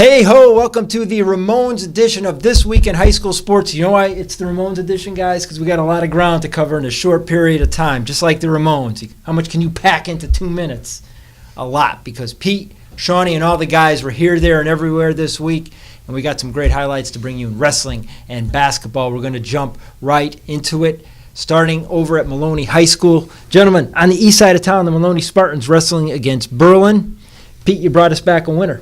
Hey ho, welcome to the Ramones edition of This Week in High School Sports. You know why it's the Ramones edition, guys? Because we got a lot of ground to cover in a short period of time, just like the Ramones. How much can you pack into 2 minutes? A lot, because Pete, Shawnee, and all the guys were here, there, and everywhere this week, and we got some great highlights to bring you in wrestling and basketball. We're going to jump right into it, starting over at Maloney High School. Gentlemen, on the east side of town, the Maloney Spartans wrestling against Berlin. Pete, you brought us back a winner.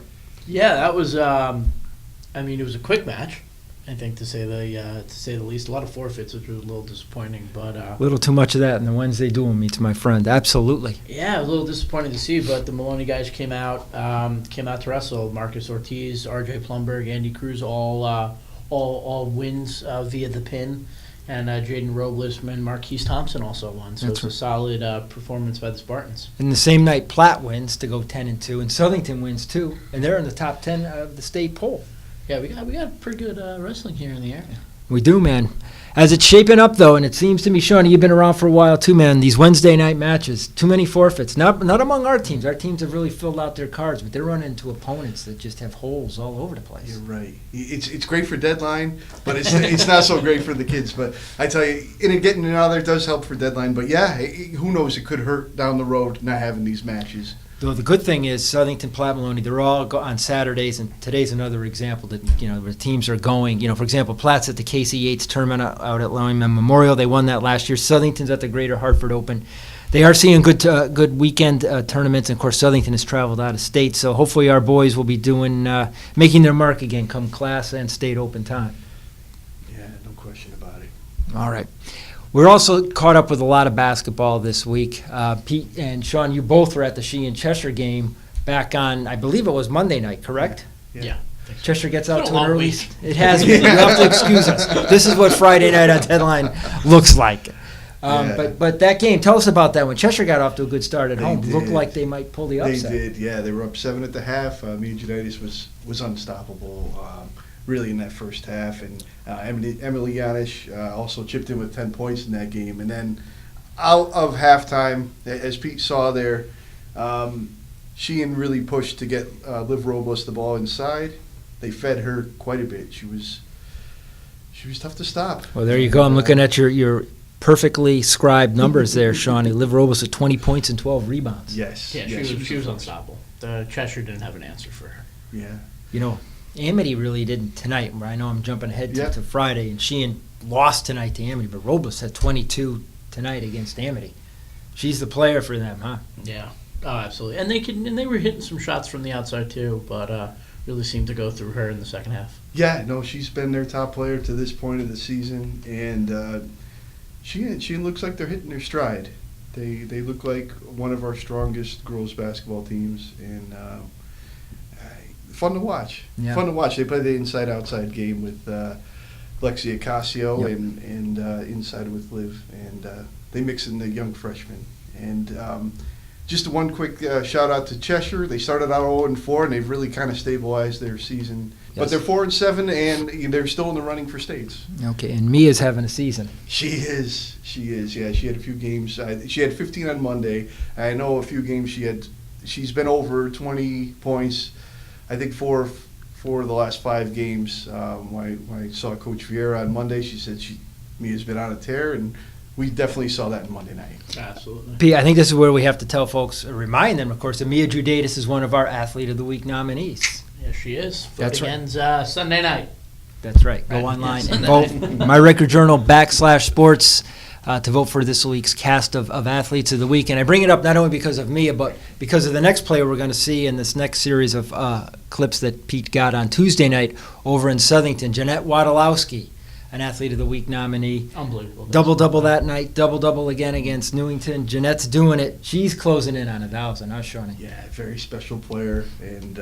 Yeah, that was. It was a quick match, I think, to say the least. A lot of forfeits, which was a little disappointing, but a little too much of that in the Wednesday duel meets, my friend. Absolutely. Yeah, it was a little disappointing to see, but the Maloney guys came out to wrestle. Marcus Ortiz, R.J. Plumberg, Andy Cruz, all wins via the pin, and Jaden Robles and Marquise Thompson also won. So it's a solid performance by the Spartans. And the same night, Platt wins to go 10-2, and Southington wins too, and they're in the top 10 of the state poll. Yeah, we got pretty good wrestling here in the area. We do, man. As it's shaping up, though, and it seems to me, Shawnee, you've been around for a while too, man, these Wednesday night matches, too many forfeits. Not among our teams. Our teams have really filled out their cards, but they're running into opponents that just have holes all over the place. You're right. It's great for deadline, but it's not so great for the kids. But I tell you, getting it out there does help for deadline. But yeah, who knows? It could hurt down the road not having these matches. Though the good thing is Southington, Platt, Maloney, they're all on Saturdays, and today's another example that, where teams are going. For example, Platt's at the Casey Yates tournament out at Lyman Memorial. They won that last year. Southington's at the Greater Hartford Open. They are seeing good weekend tournaments, and of course Southington has traveled out of state, so hopefully our boys will be making their mark again come class and state open time. Yeah, no question about it. All right. We're also caught up with a lot of basketball this week. Pete and Sean, you both were at the Sheehan Cheshire game back on, I believe it was Monday night, correct? Yeah. Cheshire gets out to an early. It has been. You have to excuse us. This is what Friday night on Deadline looks like. But that game, tell us about that one. Cheshire got off to a good start at home. Looked like they might pull the upset. They did, yeah. They were up 7 at the half. Meningitis was unstoppable. Really in that first half, and Emily Yanish also chipped in with 10 points in that game. And then out of halftime, as Pete saw there, Sheehan really pushed to get Liv Robles the ball inside. They fed her quite a bit. She was tough to stop. Well, there you go. I'm looking at your perfectly scribed numbers there, Shawnee. Liv Robles with 20 points and 12 rebounds. Yes. Yeah, she was unstoppable. The Cheshire didn't have an answer for her. Yeah. Amity really didn't tonight. I know I'm jumping ahead to Friday, and Sheehan lost tonight to Amity, but Robles had 22 tonight against Amity. She's the player for them, huh? Yeah. Oh, absolutely. And they were hitting some shots from the outside too, but really seemed to go through her in the second half. Yeah, no, she's been their top player to this point of the season, and she looks like they're hitting their stride. They look like one of our strongest girls basketball teams, and fun to watch. Yeah. Fun to watch. They play the inside-outside game with Lexia Casio and inside with Liv, and they mix in the young freshmen. And just one quick shout-out to Cheshire. They started out 0-4, and they've really kind of stabilized their season. Yes. But they're 4-7, and they're still in the running for states. Okay, and Mia's having a season. She is. Yeah, she had a few games. She had 15 on Monday. I know a few games she's been over 20 points. I think four of the last 5 games. When I saw Coach Vieira on Monday, she said Mia's been on a tear, and we definitely saw that on Monday night. Absolutely. Pete, I think this is where we have to tell folks, remind them, of course, that Mia Judatis is one of our Athlete of the Week nominees. Yes, she is. That's right. Ends Sunday night. That's right. Go online and vote. My Record Journal /sports. To vote for this week's cast of Athletes of the Week. And I bring it up not only because of Mia, but because of the next player we're going to see in this next series of clips that Pete got on Tuesday night over in Southington. Jeanette Wadolowski, an Athlete of the Week nominee. Unbelievable. Double-double that night, double-double again against Newington. Jeanette's doing it. She's closing in on 1,000, huh, Shawnee? Yeah, very special player. And,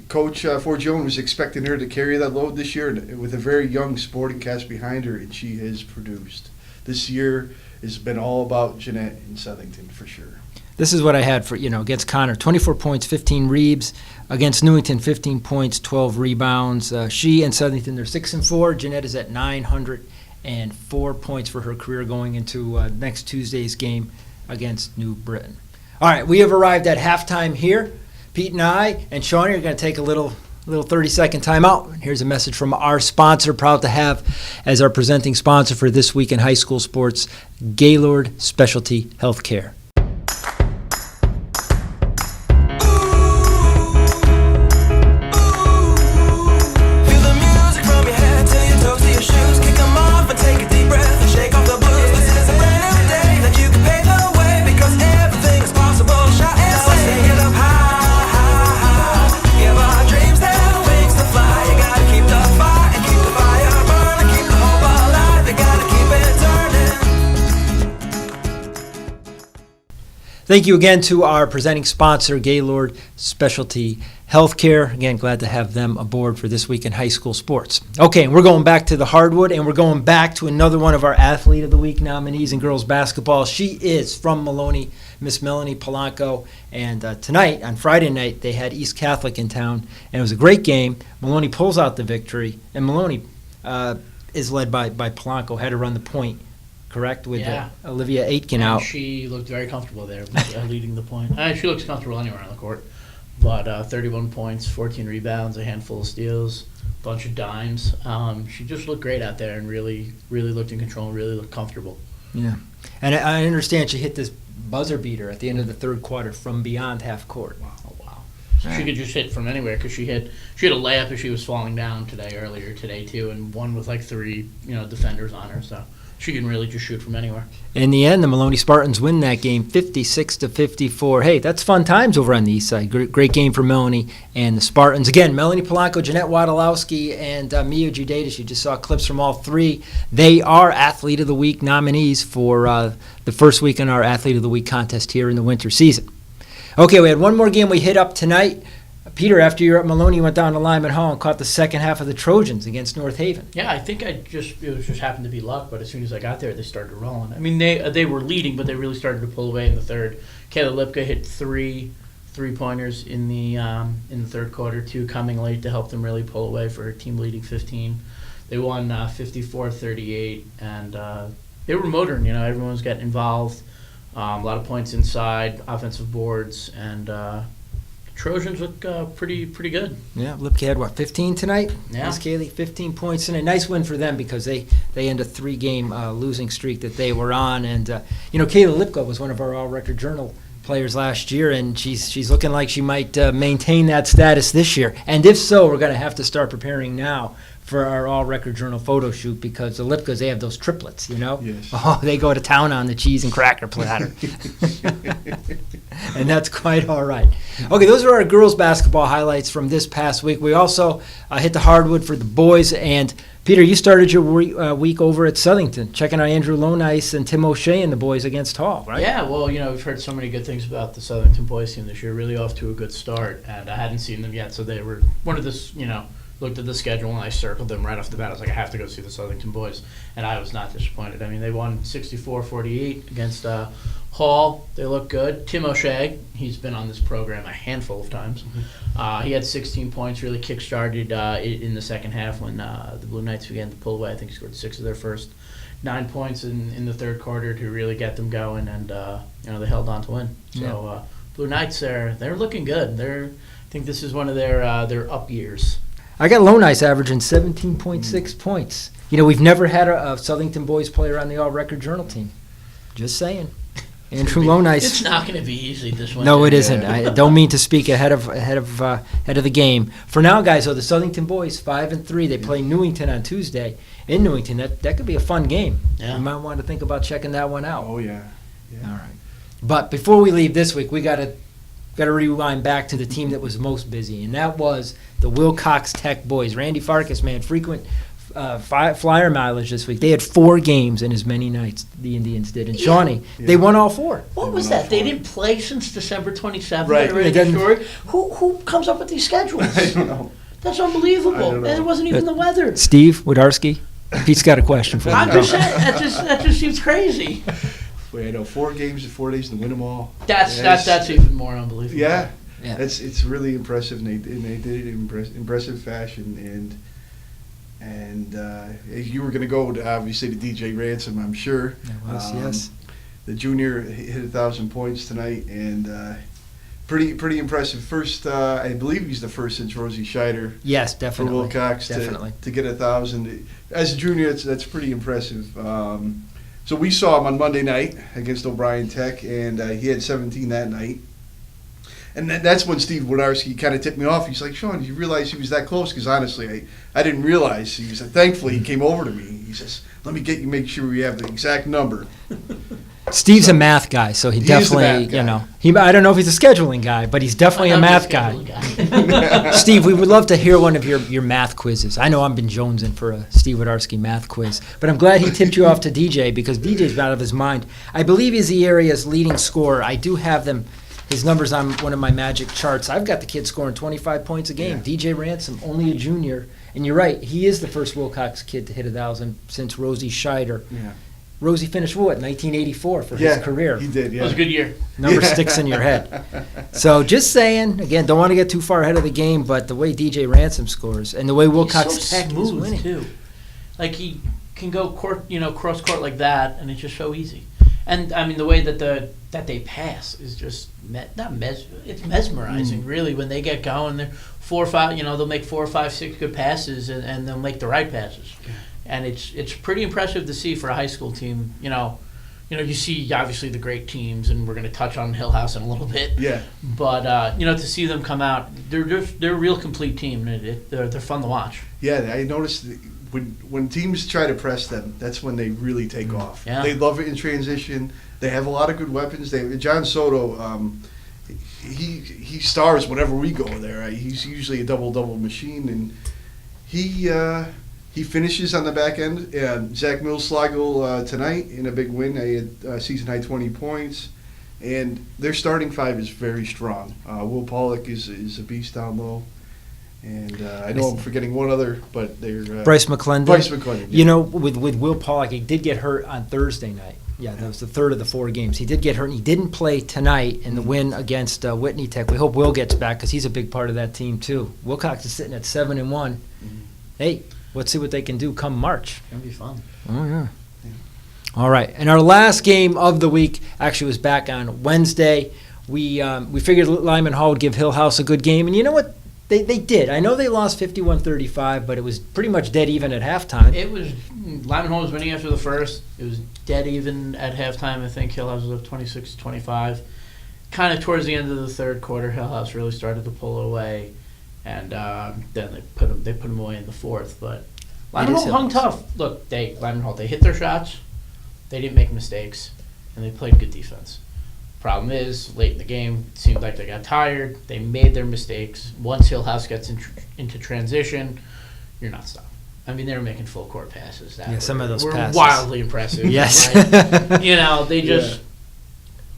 Coach Forgione was expecting her to carry that load this year, and with a very young sporting cast behind her, and she has produced. This year has been all about Jeanette in Southington for sure. This is what I had for, against Conard. 24 points, 15 reebs. Against Newington, 15 points, 12 rebounds. She and Southington, they're 6-4. Jeanette is at 904 points for her career going into next Tuesday's game against New Britain. All right, we have arrived at halftime here. Pete and I and Shawnee are going to take a little 30-second timeout. Here's a message from our sponsor, proud to have as our presenting sponsor for This Week in High School Sports, Gaylord Specialty Healthcare. Thank you again to our presenting sponsor, Gaylord Specialty Healthcare. Again, glad to have them aboard for This Week in High School Sports. Okay, we're going back to the hardwood, and we're going back to another one of our Athlete of the Week nominees in girls basketball. She is from Maloney, Miss Melanie Polanco. And tonight, on Friday night, they had East Catholic in town, and it was a great game. Maloney pulls out the victory, and Maloney is led by Polanco, had to run the point. Correct, with Olivia Aitken and out. She looked very comfortable there, leading the point. She looks comfortable anywhere on the court. But 31 points, 14 rebounds, a handful of steals, a bunch of dimes. She just looked great out there and really looked in control and really looked comfortable. Yeah, and I understand she hit this buzzer beater at the end of the third quarter from beyond half court. Wow. She could just hit from anywhere because she had a layup as she was falling down earlier today too, and one with like three defenders on her. So she can really just shoot from anywhere. In the end, the Maloney Spartans win that game 56-54. Hey, that's fun times over on the east side. Great game for Melanie and the Spartans. Again, Melanie Polanco, Jeanette Wadolowski, and Mia Judatis. You just saw clips from all three. They are Athlete of the Week nominees for the first week in our Athlete of the Week contest here in the winter season. Okay, we had one more game we hit up tonight. Peter, after you were at Maloney, you went down to Lyman Hall and caught the second half of the Trojans against North Haven. Yeah, I think it just happened to be luck, but as soon as I got there, they started rolling. I mean, they were leading, but they really started to pull away in the third. Kayla Lipka hit three-pointers in the third quarter, two coming late to help them really pull away for a team leading 15. They won 54-38, and they were motoring. Everyone was getting involved. A lot of points inside, offensive boards, and Trojans look pretty good. Yeah, Lipke had 15 tonight? Yeah. Miss Kaylee, 15 points tonight. Nice win for them because they end a 3-game losing streak that they were on. And Kayla Lipka was one of our All-Record Journal players last year, and she's looking like she might maintain that status this year. And if so, we're going to have to start preparing now for our All-Record Journal photo shoot because the Lipkas, they have those triplets, Yes. Oh, they go to town on the cheese and cracker platter. And that's quite all right. Okay, those are our girls' basketball highlights from this past week. We also hit the hardwood for the boys. And, Peter, you started your week over at Southington, checking out Andrew Lonice and Tim O'Shea and the boys against Hall, right? Yeah, well, we've heard so many good things about the Southington boys team this year, really off to a good start. And I hadn't seen them yet, so they were one of this, looked at the schedule and I circled them right off the bat. I was like, I have to go see the Southington boys, and I was not disappointed. I mean, they won 64-48 against Hall. They look good. Tim O'Shea, he's been on this program a handful of times. He had 16 points, really kick-started in the second half when the Blue Knights began to pull away. I think he scored 6 of their first 9 points in the third quarter to really get them going, and they held on to win. So Blue Knights, they're looking good. I think this is one of their up years. I got Lonice averaging 17.6 points. We've never had a Southington boys player on the All-Record Journal team. Just saying. Andrew Lonice. It's not going to be easy this one. No, it isn't. I don't mean to speak ahead of the game. For now, guys, the Southington boys 5-3. They play Newington on Tuesday in Newington. That could be a fun game. Yeah. You might want to think about checking that one out. Oh, yeah. All right. But before we leave this week, we got to rewind back to the team that was most busy, and that was the Wilcox Tech boys. Randy Farkas, man, frequent flyer mileage this week. They had 4 games in as many nights the Indians did. And Shawnee, they won all 4. What was that? They didn't play since December 27th. Right. I read the story. Who comes up with these schedules? I don't know. That's unbelievable. I don't know. And it wasn't even the weather. Steve Wodarski, Pete's got a question for you. I'm just saying, that just seems crazy. We had 4 games in 4 days to win them all. That's even more unbelievable. Yeah. Yeah. It's really impressive, and they did it in impressive fashion. And you were going to go to, obviously, to DJ Ransom, I'm sure. It was, yes. The junior hit 1,000 points tonight, and pretty impressive. First, I believe he's the first since Rosie Scheider Yes, for definitely. Wilcox to get 1,000. As a junior, that's pretty impressive. So we saw him on Monday night against O'Brien Tech, and he had 17 that night. And that's when Steve Winarski kind of tipped me off. He's like, Sean, did you realize he was that close? Because honestly, I didn't realize. He said, thankfully, he came over to me. He says, let me make sure we have the exact number. Steve's a math guy, so he He is the definitely, math guy. I don't know if he's a scheduling guy, but he's definitely a I'm math just guy. scheduling Steve, we would love to hear one of your math quizzes. I know I've been jonesing for a Steve Wodarski math quiz, but I'm glad he tipped you off to DJ because DJ's out of his mind. I believe he's the area's leading scorer. I do have his numbers on one of my magic charts. I've got the kid scoring 25 points a game. Yeah. DJ Ransom, only a junior. And you're right, he is the first Wilcox kid to hit 1,000 since Rosie Scheider. Yeah. Rosie finished what, 1984 for his career. He did, yeah. It was a good year. Number sticks in your head. So just saying, again, don't want to get too far ahead of the game, but the way DJ Ransom scores and the way Wilcox He's so Tech is smooth winning. too. Like he can go cross court like that, and it's just so easy. And I mean, the way that they pass is just it's mesmerizing. Really, when they get going, they're 4 or 5. They'll make 4 or 5, 6 good passes, and they'll make the right passes. And it's pretty impressive to see for a high school team. You see obviously the great teams, and we're going to touch on Hillhouse in a little bit. Yeah. But to see them come out, they're a real complete team. They're fun to watch. Yeah, I noticed when teams try to press them, that's when they really take off. Yeah. They love it in transition. They have a lot of good weapons. John Soto, he stars whenever we go there. He's usually a double machine, and he finishes on the back end. Zach Millslagel tonight in a big win. He had season high 20 points, and their starting five is very strong. Will Pollock is a beast down low. And I know I'm forgetting one other, but they're Bryce McClendon. Bryce McClendon. Yeah. With Will Pollock, he did get hurt on Thursday night. Yeah, that was the third of the 4 games. He did get hurt, and he didn't play tonight in the win against Whitney Tech. We hope Will gets back because he's a big part of that team too. Wilcox is sitting at 7-1. Hey, let's see what they can do come March. It's gonna be fun. Oh yeah. All right, and our last game of the week actually was back on Wednesday. We figured Lyman Hall would give Hillhouse a good game, and you know what? They did. I know they lost 51-35, but it was pretty much dead even at halftime. It was Lyman Hall was winning after the first. It was dead even at halftime. I think Hillhouse was up 26-25. Kind of towards the end of the third quarter, Hillhouse really started to pull away, and then they put them away in the fourth. But Lyman Hall hung tough. Look, Lyman Hall they hit their shots, they didn't make mistakes, and they played good defense. Problem is, late in the game, it seemed like they got tired. They made their mistakes. Once Hillhouse gets into transition, you're not stopping. I mean, they were making full court passes. Some of those were passes. wildly impressive. Yes. Like, they just.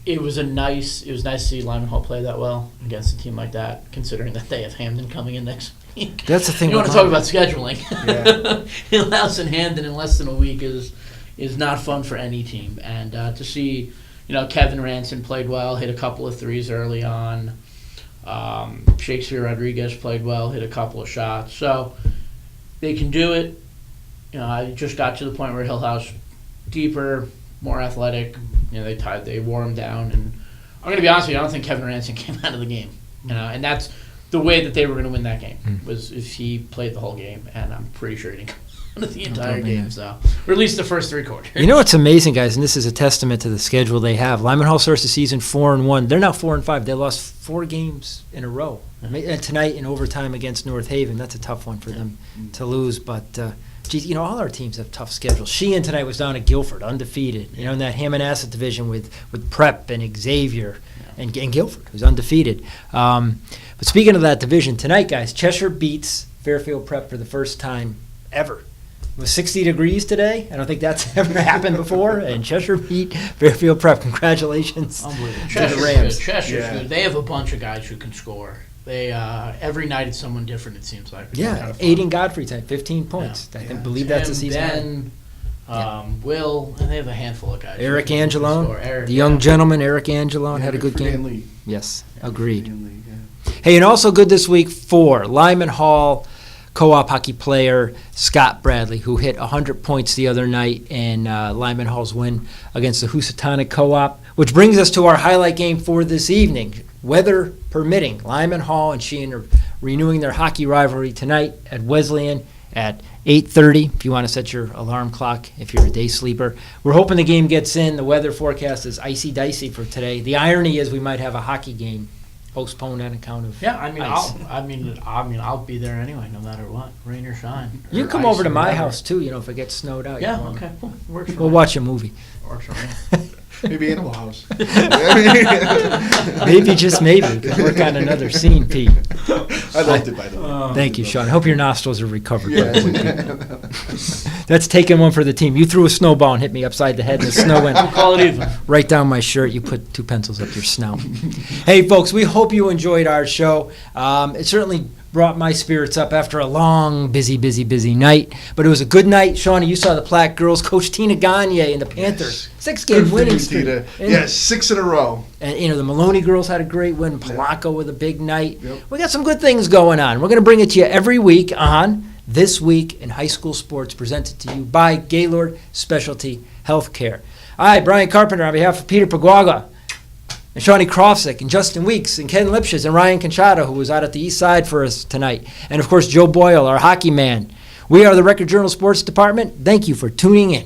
Yeah. It was nice to see Lyman Hall play that well against a team like that, considering that they have Hamden coming in next week. That's the thing. You want to talk about scheduling? Yeah. Hillhouse and Hamden in less than a week is not fun for any team, and to see. Kevin Ranson played well, hit a couple of threes early on. Shakespeare Rodriguez played well, hit a couple of shots. So they can do it. I just got to the point where Hillhouse, deeper, more athletic. They wore him down. And I'm going to be honest with you, I don't think Kevin Ranson came out of the game. And that's the way that they were going to win that game, was if he played the whole game. And I'm pretty sure he didn't the entire game, so or at least the first 3 quarters. You know what's amazing, guys, and this is a testament to the schedule they have. Lyman Hall starts the season 4-1. They're now 4-5. They lost 4 games in a row, and tonight in overtime against North Haven. That's a tough one for them to lose. But geez, all our teams have tough schedules. Sheehan tonight was down at Guilford, undefeated. In that Hammonasset division with Prep and Xavier and Guilford, who's undefeated. But speaking of that division tonight, guys, Cheshire beats Fairfield Prep for the first time ever. It was 60 degrees today. I don't think that's ever happened before. And Cheshire beat Fairfield Prep. Congratulations to the Rams. Cheshire's good. They have a bunch of guys who can score. They every night it's someone different, it seems like. Yeah, Aiden Godfrey had 15 points. I believe that's the season. Will, and they have a handful of guys. Eric Angelone, the young gentleman, Eric Angelone, had a good game. Lee. Yes, agreed. Lee, Hey, and also good this week for Lyman Hall co-op hockey player Scott Bradley, who hit 100 points the other night in Lyman Hall's win against the Housatonic Co-op, which brings us to our highlight game for this evening. weather permitting. Lyman Hall and Sheehan are renewing their hockey rivalry tonight at Wesleyan at 8:30, if you want to set your alarm clock, if you're a day sleeper. We're hoping the game gets in. The weather forecast is icy-dicey for today. The irony is we might have a hockey game postponed on account of Yeah, I mean, ice. I'll be there anyway, no matter what, rain or shine. You or can come ice over to or my whatever. house, too, if it gets snowed out. Yeah, You wanna- okay, cool. Works for We'll me. watch a movie. Works for me. Maybe Animal House. Maybe, just maybe, we can work on another scene, Pete. I liked it, by the way. Thank you, Sean. I hope your nostrils are recovered. by the way, Yeah. Pete. That's taking one for the team. You threw a snowball and hit me upside the head, and the snow went Call it even. right down my shirt. You put 2 pencils up your snout. Hey, folks, we hope you enjoyed our show. It certainly brought my spirits up after a long, busy night. But it was a good night. Shawnee, you saw the Platte girls. Coach Tina Gagne and the Panthers. 6-game winning streak. Tina. And- Yes, 6 in a row. And, the Maloney girls had a great win. Polanco with a big night. Yep. We got some good things going on. We're going to bring it to you every week on This Week in High School Sports, presented to you by Gaylord Specialty Healthcare. All right, Brian Carpenter on behalf of Peter Paguaga and Shawnee Krofsick and Justin Weeks and Ken Lipschitz and Ryan Conchata, who was out at the east side for us tonight. And, of course, Joe Boyle, our hockey man. We are the Record Journal Sports Department. Thank you for tuning in.